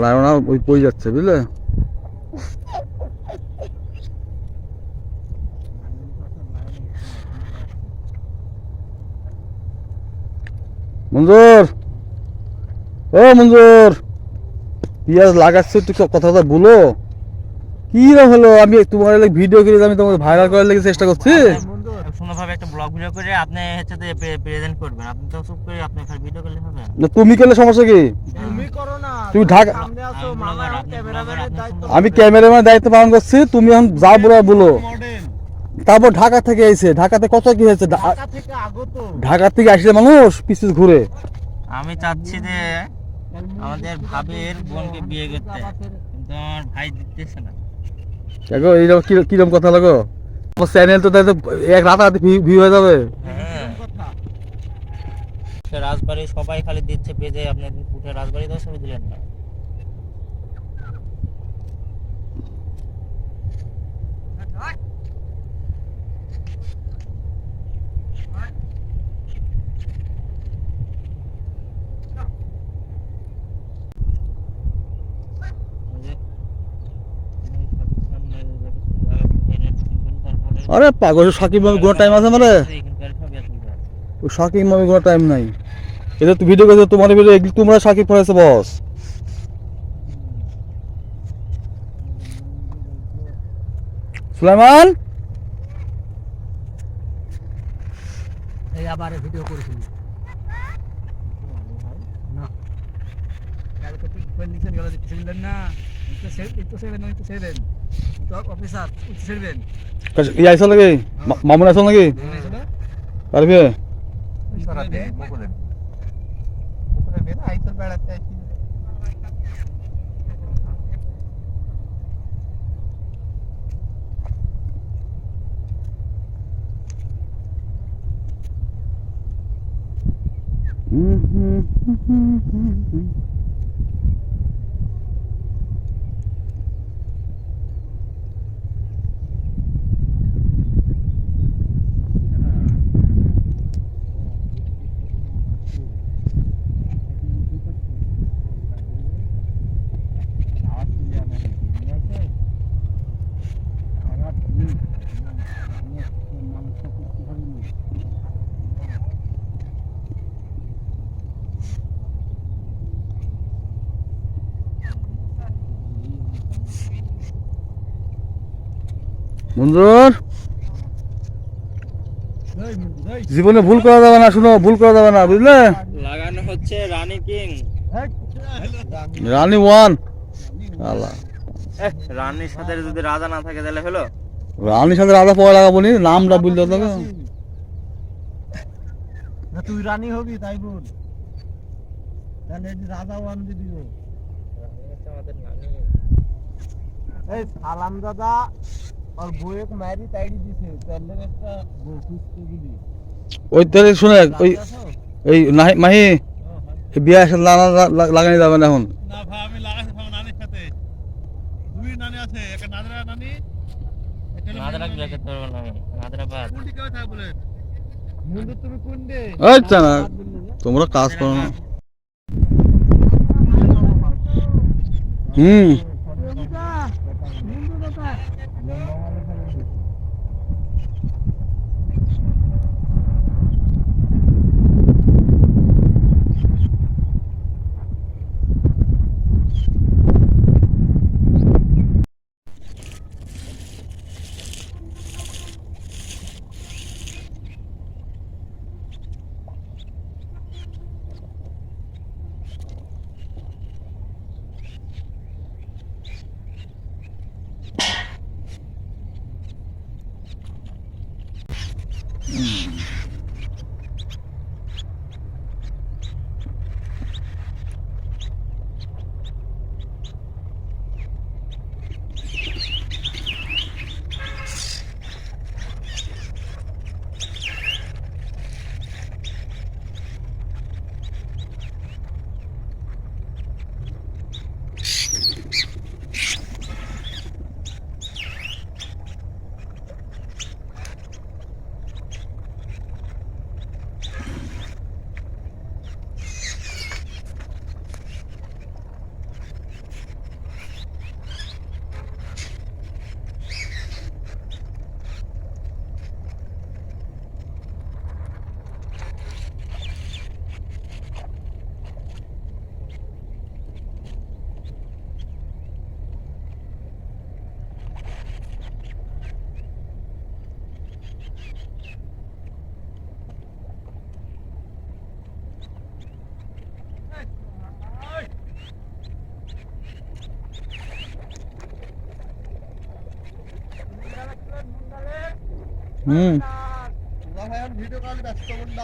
লায়না ওই কই যাচ্ছে বুঝলে? মঞ্জুর, ও মঞ্জুর, পেঁয়াজ লাগাচ্ছে তুই কথা বলো। কি হলো? আমি তোমার ভিডিও করে আমি তোমাকে ভাইরাল করার লেগে চেষ্টা করছি। সুন্দরভাবে একটা ব্লগ ভিডিও করে আপনি হচ্ছে প্রেজেন্ট করবেন। আপনি তো চুপ করে আপনি খালি ভিডিও করলে হবে না তুমি করলে সমস্যা কি? তুমি করো না, তুমি ঢাকা, সামনে আসো মামা, এখন ক্যামেরাম্যানের দায়িত্ব। আমি ক্যামেরাম্যানের দায়িত্ব পালন করছি, তুমি এখন যা বলো বলো। তারপর ঢাকা থেকে আইছে, ঢাকাতে কত কি হয়েছে? ঢাকা থেকে আগত, ঢাকা থেকে আসলে মানুষ পিছিয়ে ঘুরে। আমি চাচ্ছি যে আমাদের ভাবির বোনকে বিয়ে করতে, কিন্তু আমার ভাই দিতেছে না। দেখো এইরকম কিরকম কথা লাগো, আমার চ্যানেল তো তাই তো এক রাতারাতি ভিউ হয়ে যাবে। রাজবাড়ি সবাই খালি দিচ্ছে পেজে, আপনি উঠে রাজবাড়ি তো ছবি দিলেন না। আরে পাগল, সাকিব মামি কোনো টাইম আছে মানে? ও সাকিব মামি কোনো টাইম নাই। এটা তো ভিডিও করছে তোমার ভিডিও, তোমরা সাকিব পড়েছে বস। সুলাইমান, এই আবার ভিডিও করেছিল না, কালকে তো কন্ডিশন গেল দিচ্ছিলেন না, একটু সেভেন তো অফিসার একটু সেভেন ইয়ে আইসো নাকি? মামুন আইসো নাকি? পারবে? সরাতে মুকুলের বেলা আইসো বেড়াতে আইছি। মঞ্জুর, জীবনে ভুল করা যাবে না, শুনো, ভুল করা যাবে না বুঝলে? লাগানো হচ্ছে রানী কিং, রানী ওয়ান। আল্লাহ, রানীর সাথে যদি রাজা না থাকে তাহলে হলো। রানীর সাথে রাজা পড়া লাগাবো নি, নামটা বুঝলে তো। তুই রানী হবি তাই বল, তাহলে রাজা ওয়ান দিবি। আমাদের নানি এই সালাম দাদা আর বউয়ের মারি তাইড়ি দিছে, তাহলে একটা বউ খুঁজতে দিবি। ওই তাহলে শুনে ওই এই মাহি বিয়ে আসে লাগানি যাবে না এখন। না ভাই, আমি লাগাইছি ভাই নানির সাথে। দুই নানি আছে, একটা নাদরা নানি, নাদরা বিয়ে করতে পারবো না, নাদরা বাদ। কোনটি কেউ থাকে বলে মুন্ডু, তুমি কোনডে? আচ্ছা না, তোমরা কাজ করো না। হুম, হুম ভাই ভিডিও কল ব্যস্ত বন্ধ